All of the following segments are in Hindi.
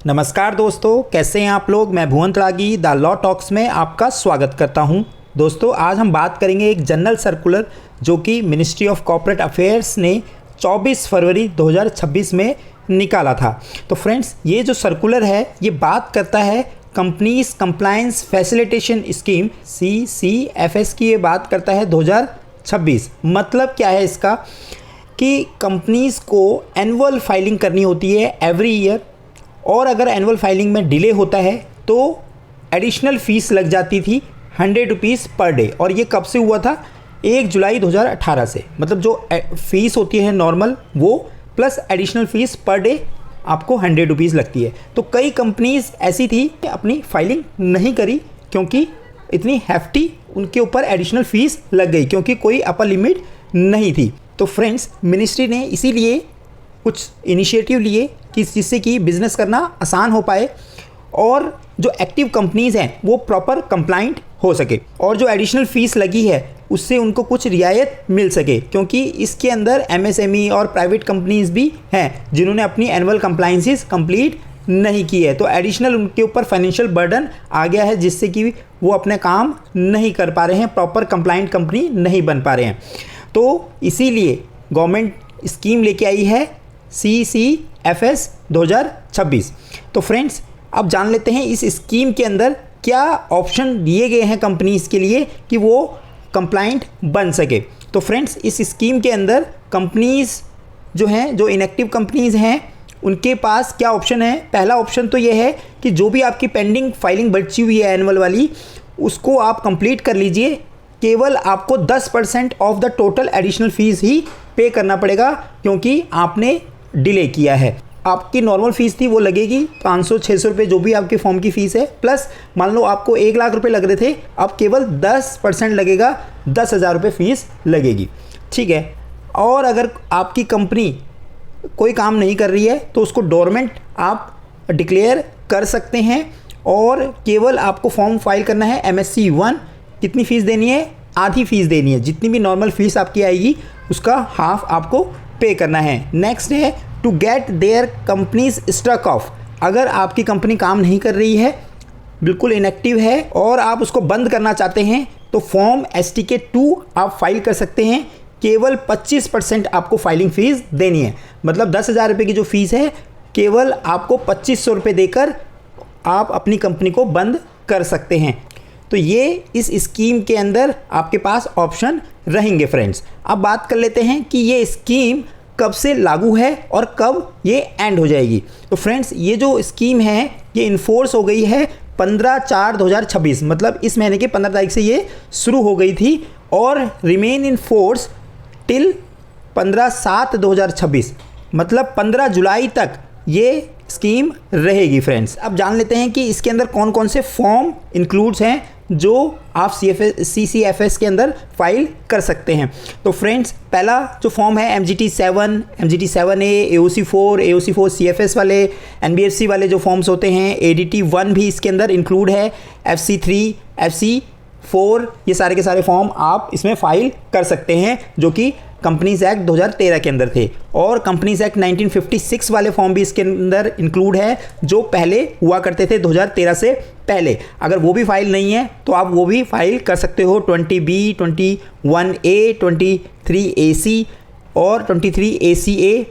नमस्कार दोस्तों, कैसे हैं आप लोग। मैं भुवन तड़ागी द लॉ टॉक्स में आपका स्वागत करता हूं। दोस्तों, आज हम बात करेंगे एक जनरल सर्कुलर जो कि मिनिस्ट्री ऑफ कॉर्पोरेट अफेयर्स ने 24 फरवरी 2026 में निकाला था। तो फ्रेंड्स, ये जो सर्कुलर है ये बात करता है companies compliance facilitation scheme CCFS की। ये बात करता है 2026। मतलब क्या है इसका कि कंपनीज़ को एनुअल फाइलिंग करनी होती है एवरी ईयर, और अगर एनुअल फाइलिंग में डिले होता है तो एडिशनल फ़ीस लग जाती थी 100 रुपीज़ पर डे। और ये कब से हुआ था? 1 जुलाई 2018 से। मतलब जो फ़ीस होती है नॉर्मल वो plus additional fees per day आपको 100 रुपीज़ लगती है। तो कई कंपनीज़ ऐसी थी कि अपनी फाइलिंग नहीं करी क्योंकि इतनी हैफ्टी उनके ऊपर एडिशनल फ़ीस लग गई, क्योंकि कोई अपर लिमिट नहीं थी। तो फ्रेंड्स, मिनिस्ट्री ने इसीलिए कुछ इनिशिएटिव लिए कि जिससे कि बिज़नेस करना आसान हो पाए और जो एक्टिव कंपनीज़ हैं वो प्रॉपर कंप्लाइंट हो सके, और जो एडिशनल फ़ीस लगी है उससे उनको कुछ रियायत मिल सके, क्योंकि इसके अंदर MSME और प्राइवेट कंपनीज़ भी हैं जिन्होंने अपनी एनुअल कंप्लाइंसेस कंप्लीट नहीं की है। तो एडिशनल उनके ऊपर फाइनेंशियल बर्डन आ गया है, जिससे कि वो अपने काम नहीं कर पा रहे हैं, प्रॉपर कंप्लाइंट कंपनी नहीं बन पा रहे हैं। तो इसीलिए गवर्नमेंट स्कीम लेके आई है CCFS 2026। तो फ्रेंड्स, अब जान लेते हैं इस स्कीम के अंदर क्या ऑप्शन दिए गए हैं कंपनीज़ के लिए कि वो कंप्लाइंट बन सके। तो फ्रेंड्स, इस स्कीम के अंदर कंपनीज़ जो हैं, जो इनएक्टिव कंपनीज़ हैं, उनके पास क्या ऑप्शन है। पहला ऑप्शन तो ये है कि जो भी आपकी पेंडिंग फाइलिंग बची हुई है एनुअल वाली, उसको आप कंप्लीट कर लीजिए। केवल आपको 10% of the total additional fees ही पे करना पड़ेगा, क्योंकि आपने डिले किया है। आपकी नॉर्मल फ़ीस थी वो लगेगी 500-600 रुपये, जो भी आपकी फॉर्म की फ़ीस है, प्लस मान लो आपको 1 लाख रुपए लग रहे थे, अब केवल 10% लगेगा, 10,000 रुपये फ़ीस लगेगी। ठीक है। और अगर आपकी कंपनी कोई काम नहीं कर रही है तो उसको डोरमेंट आप डिक्लेयर कर सकते हैं, और केवल आपको फॉर्म फाइल करना है MSc 1। कितनी फ़ीस देनी है? आधी फ़ीस देनी है। जितनी भी नॉर्मल फ़ीस आपकी आएगी उसका हाफ आपको पे करना है। नेक्स्ट है to get their companies struck off. अगर आपकी कंपनी काम नहीं कर रही है, बिल्कुल इनएक्टिव है, और आप उसको बंद करना चाहते हैं, तो फॉर्म STK 2 आप फाइल कर सकते हैं। केवल 25% आपको फाइलिंग फ़ीस देनी है। मतलब 10,000 रुपये की जो फ़ीस है, केवल आपको 2500 रुपये देकर आप अपनी कंपनी को बंद कर सकते हैं। तो ये इस स्कीम के अंदर आपके पास ऑप्शन रहेंगे। फ्रेंड्स, अब बात कर लेते हैं कि ये स्कीम कब से लागू है और कब ये एंड हो जाएगी। तो फ्रेंड्स, ये जो स्कीम है ये इन्फोर्स हो गई है 15/4/2026। मतलब इस महीने की 15 तारीख से ये शुरू हो गई थी और रिमेन इन फोर्स टिल 15/7/2026। मतलब 15 जुलाई तक ये स्कीम रहेगी। फ्रेंड्स, अब जान लेते हैं कि इसके अंदर कौन कौन से फॉर्म इंक्लूड्स हैं जो आप CCFS के अंदर फाइल कर सकते हैं। तो फ्रेंड्स, पहला जो फॉर्म है MGT 7, MGT 7A, AOC 4, AOC 4 CFS वाले, NBFC वाले जो फॉर्म्स होते हैं, ADT 1 भी इसके अंदर इंक्लूड है, FC 3, FC 4, ये सारे के सारे फॉर्म आप इसमें फाइल कर सकते हैं, जो कि कंपनीज़ एक्ट 2013 के अंदर थे। और कंपनीज़ एक्ट 1956 वाले फॉर्म भी इसके अंदर इंक्लूड है, जो पहले हुआ करते थे 2013 से पहले। अगर वो भी फाइल नहीं है तो आप वो भी फाइल कर सकते हो। 20B, 21A, 23AC और 23ACA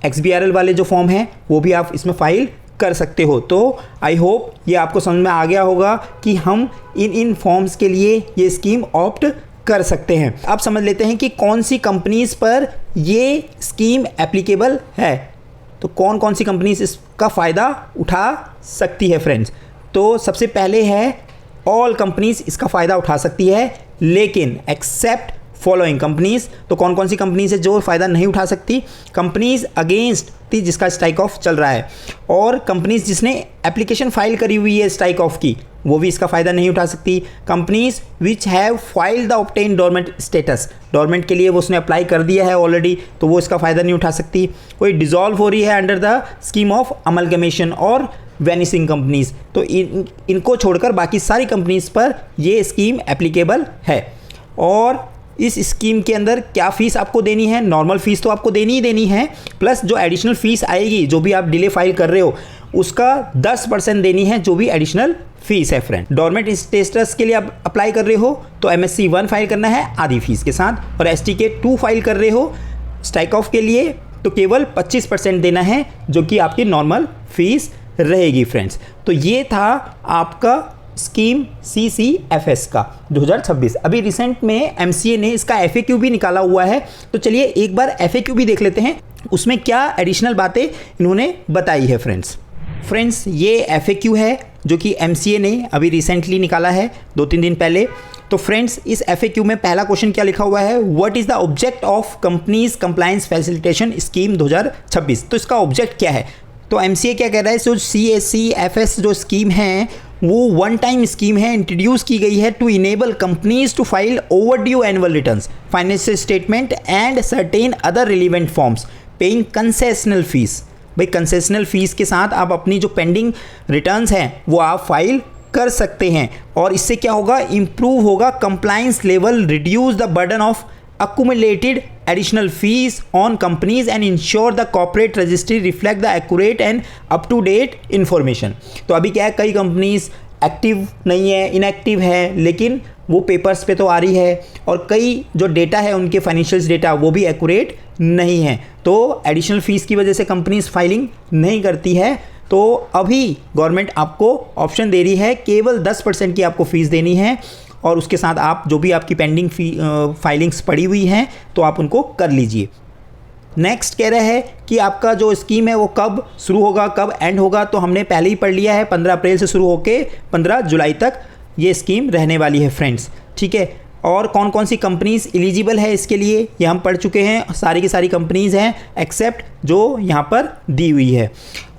XBRL वाले जो फॉर्म हैं वो भी आप इसमें फाइल कर सकते हो। तो आई होप ये आपको समझ में आ गया होगा कि हम इन फॉर्म्स के लिए ये स्कीम ऑप्ट कर सकते हैं। अब समझ लेते हैं कि कौन सी कंपनीज़ पर ये स्कीम एप्लीकेबल है। तो कौन कौन सी कंपनीज़ इसका फ़ायदा उठा सकती है। फ्रेंड्स, तो सबसे पहले है ऑल कंपनीज़ इसका फ़ायदा उठा सकती है, लेकिन एक्सेप्ट फॉलोइंग कंपनीज़। तो कौन कौन सी कंपनीज़ है जो फ़ायदा नहीं उठा सकती? कंपनीज़ अगेंस्ट थी जिसका स्ट्राइक ऑफ चल रहा है, और कंपनीज़ जिसने एप्लीकेशन फाइल करी हुई है स्ट्राइक ऑफ की, वो भी इसका फ़ायदा नहीं उठा सकती। Companies which have filed the obtain dormant status, dormant के लिए वो उसने अप्लाई कर दिया है ऑलरेडी, तो वो इसका फ़ायदा नहीं उठा सकती। कोई डिज़ोल्व हो रही है under the scheme of amalgamation और वैनिसिंग कंपनीज़, तो इनको छोड़कर बाकी सारी कंपनीज़ पर ये स्कीम एप्लीकेबल है। और इस स्कीम के अंदर क्या फ़ीस आपको देनी है? नॉर्मल फ़ीस तो आपको देनी ही देनी है, प्लस जो एडिशनल फ़ीस आएगी, जो भी आप डिले फाइल कर रहे हो, उसका 10% देनी है जो भी एडिशनल फीस है फ्रेंड। डोरमेंट स्टेटस के लिए आप अप्लाई कर रहे हो तो MSc 1 फाइल करना है आधी फीस के साथ, और STK 2 फाइल कर रहे हो स्ट्राइक ऑफ के लिए तो केवल 25% देना है जो कि आपकी नॉर्मल फीस रहेगी फ्रेंड्स। तो ये था आपका स्कीम CCFS का 2026। अभी रिसेंट में MCA ने इसका FAQ भी निकाला हुआ है, तो चलिए एक बार FAQ भी देख लेते हैं उसमें क्या एडिशनल बातें इन्होंने बताई है फ्रेंड्स ये FAQ है जो कि MCA ने अभी रिसेंटली निकाला है 2-3 दिन पहले। तो फ्रेंड्स इस FAQ में पहला क्वेश्चन क्या लिखा हुआ है, what is the object of companies compliance facilitation scheme 2026। तो इसका ऑब्जेक्ट क्या है, तो MCA क्या कह रहा है, जो CCFS जो स्कीम है वो वन टाइम स्कीम है, इंट्रोड्यूस की गई है to enable companies to file overdue annual returns, financial statement and certain other relevant forms paying concessional fees. भाई कंसेशनल फीस के साथ आप अपनी जो पेंडिंग रिटर्न्स हैं वो आप फाइल कर सकते हैं, और इससे क्या होगा, इम्प्रूव होगा compliance level, reduce the burden of accumulated additional fees on companies and ensure the corporate registry reflect the accurate and up to date information। तो अभी क्या है, कई कंपनीज एक्टिव नहीं है, इनएक्टिव है, लेकिन वो पेपर्स पे तो आ रही है, और कई जो डेटा है उनके फाइनेंशियल्स डेटा वो भी एक्यूरेट नहीं है, तो एडिशनल फीस की वजह से कंपनीज फाइलिंग नहीं करती है। तो अभी गवर्नमेंट आपको ऑप्शन दे रही है केवल 10% की आपको फीस देनी है, और उसके साथ आप जो भी आपकी पेंडिंग फाइलिंग्स पड़ी हुई हैं तो आप उनको कर लीजिए। नेक्स्ट कह रहा है कि आपका जो स्कीम है वो कब शुरू होगा, कब एंड होगा, तो हमने पहले ही पढ़ लिया है 15 अप्रैल से शुरू होकर 15 जुलाई तक ये स्कीम रहने वाली है फ्रेंड्स, ठीक है। और कौन कौन सी कंपनीज एलिजिबल है इसके लिए ये हम पढ़ चुके हैं, सारी की सारी कंपनीज हैं एक्सेप्ट जो यहाँ पर दी हुई है।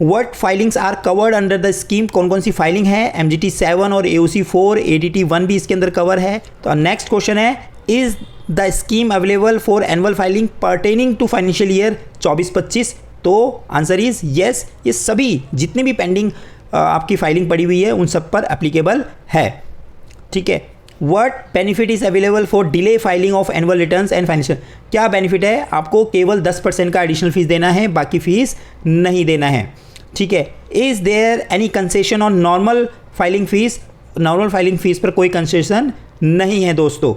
What filings are covered under the scheme, कौन कौन सी फाइलिंग है, MGT 7 और AOC 4, ADT 1 भी इसके अंदर कवर है। तो नेक्स्ट क्वेश्चन है, is the scheme available for annual filing pertaining to financial year 24-25। तो आंसर इज येस, ये सभी जितनी भी पेंडिंग आपकी फाइलिंग पड़ी हुई है उन सब पर एप्लीकेबल है, ठीक है। What benefit is available for delay filing of annual returns and financial, क्या बेनिफिट है, आपको केवल 10% का एडिशनल फीस देना है, बाकी फीस नहीं देना है, ठीक है। Is there any concession on normal filing fees, normal filing fees पर कोई कंसेशन नहीं है दोस्तों।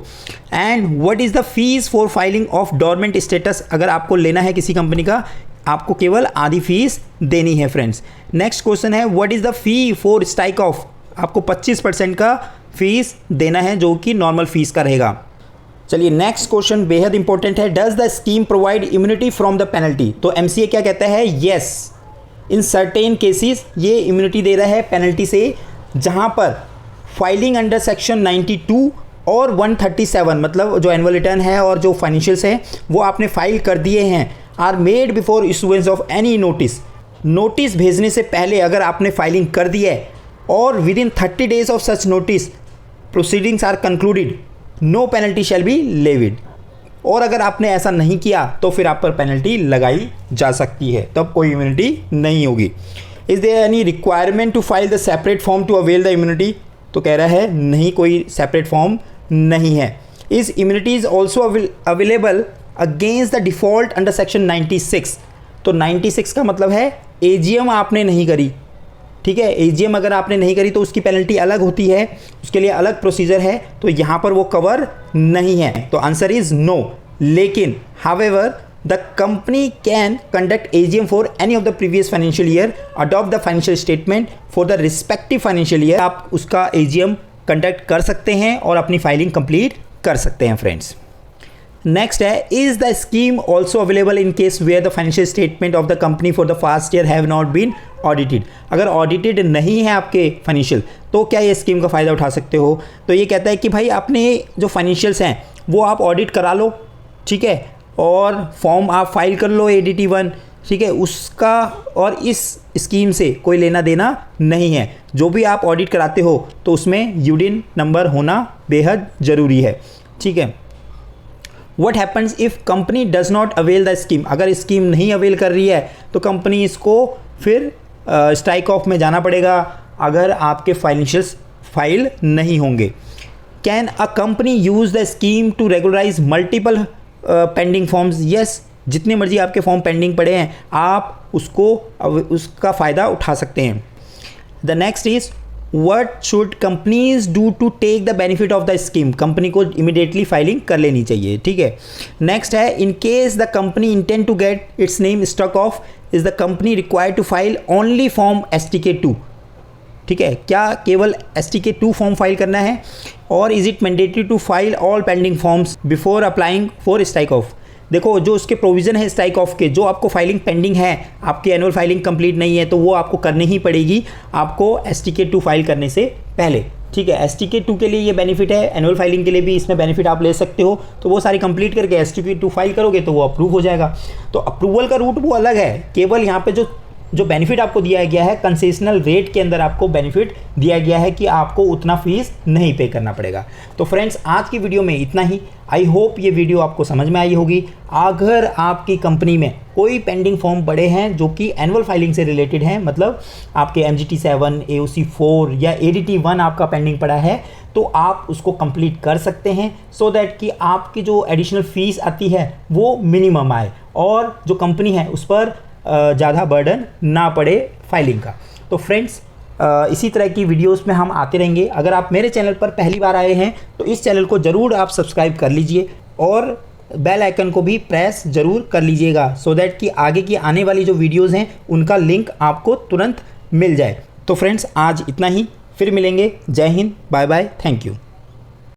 And what is the fees for filing of dormant status, अगर आपको लेना है किसी कंपनी का आपको केवल आधी फीस देनी है फ्रेंड्स। नेक्स्ट क्वेश्चन है, what is the fee for strike of, आपको 25% का फीस देना है जो कि नॉर्मल फीस का रहेगा। चलिए नेक्स्ट क्वेश्चन बेहद इंपॉर्टेंट है, does the scheme provide immunity from the penalty. तो MCA क्या कहता है, येस इन सर्टेन केसेस ये इम्यूनिटी दे रहा है पेनल्टी से, जहां पर फाइलिंग अंडर सेक्शन 92 और 137, मतलब जो एनुअल रिटर्न है और जो फाइनेंशियल्स है वो आपने फाइल कर दिए हैं, are made before issuance of any notice, notice भेजने से पहले अगर आपने फाइलिंग कर दी है, और within 30 days of such notice proceedings are concluded, no penalty shall be levied. और अगर आपने ऐसा नहीं किया तो फिर आप पर पेनल्टी लगाई जा सकती है, तब कोई इम्यूनिटी नहीं होगी। Is there any requirement to file the separate form to avail the immunity, तो कह रहा है नहीं, कोई सेपरेट फॉर्म नहीं है। Is immunity is also available against the default under section 96। तो 96 का मतलब है AGM आपने नहीं करी, ठीक है। AGM अगर आपने नहीं करी तो उसकी पेनल्टी अलग होती है, उसके लिए अलग प्रोसीजर है, तो यहाँ पर वो कवर नहीं है। तो आंसर इज नो। लेकिन however the company can conduct AGM for any of the previous financial year, adopt the financial statement for the respective financial year, आप उसका AGM कंडक्ट कर सकते हैं और अपनी फाइलिंग कंप्लीट कर सकते हैं फ्रेंड्स। नेक्स्ट है, is the scheme also available in case where the financial statement of the company for the fast year have not been audited. अगर ऑडिटेड नहीं है आपके फाइनेंशियल तो क्या ये स्कीम का फ़ायदा उठा सकते हो। तो ये कहता है कि भाई आपने जो फाइनेंशियल्स हैं वो आप ऑडिट करा लो, ठीक है, और फॉर्म आप फाइल कर लो ADT 1, ठीक है, उसका और इस स्कीम से कोई लेना देना नहीं है। जो भी आप ऑडिट कराते हो तो उसमें यूडिन नंबर होना बेहद ज़रूरी है, ठीक है। What happens if company does not avail the scheme, अगर स्कीम नहीं अवेल कर रही है तो कंपनी इसको फिर स्ट्राइक ऑफ में जाना पड़ेगा अगर आपके फाइनेंशियल्स फाइल नहीं होंगे। Can a company use the scheme to regularise multiple pending forms, yes जितने मर्जी आपके फॉर्म पेंडिंग पड़े हैं आप उसका फ़ायदा उठा सकते हैं। The next is what should companies do to take the benefit of the scheme. Company को इमिडिएटली फाइलिंग कर लेनी चाहिए, ठीक है। नेक्स्ट है in case the company intend to get its name stuck off is the company required to file only form STK2, ठीक है। क्या केवल STK2 फॉर्म फाइल करना है और is it mandatory to file all pending forms before applying for strike off. देखो जो उसके प्रोविज़न है स्ट्राइक ऑफ के, जो आपको फाइलिंग पेंडिंग है, आपकी एनुअल फाइलिंग कंप्लीट नहीं है तो वो आपको करनी ही पड़ेगी आपको STK2 फाइल करने से पहले, ठीक है। STK2 के लिए ये बेनिफिट है, एनुअल फाइलिंग के लिए भी इसमें बेनिफिट आप ले सकते हो। तो वो सारी कंप्लीट करके STK2 फाइल करोगे तो वो अप्रूव हो जाएगा। तो अप्रूवल का रूट वो अलग है, केवल यहाँ पे जो बेनिफिट आपको दिया गया है कंसेशनल रेट के अंदर आपको बेनिफिट दिया गया है कि आपको उतना फीस नहीं पे करना पड़ेगा। तो फ्रेंड्स आज की वीडियो में इतना ही। आई होप ये वीडियो आपको समझ में आई होगी। अगर आपकी कंपनी में कोई पेंडिंग फॉर्म पड़े हैं जो कि एनुअल फाइलिंग से रिलेटेड हैं, मतलब आपके MGT7, AOC4 या ADT1 आपका पेंडिंग पड़ा है, तो आप उसको कंप्लीट कर सकते हैं सो दैट कि आपकी जो एडिशनल फीस आती है वो मिनिमम आए और जो कंपनी है उस पर ज़्यादा बर्डन ना पड़े फाइलिंग का। तो फ्रेंड्स इसी तरह की वीडियोस में हम आते रहेंगे। अगर आप मेरे चैनल पर पहली बार आए हैं तो इस चैनल को ज़रूर आप सब्सक्राइब कर लीजिए और बेल आइकन को भी प्रेस ज़रूर कर लीजिएगा सो दैट कि आगे की आने वाली जो वीडियोज़ हैं उनका लिंक आपको तुरंत मिल जाए। तो फ्रेंड्स आज इतना ही, फिर मिलेंगे। Jai Hind, bye bye, thank you.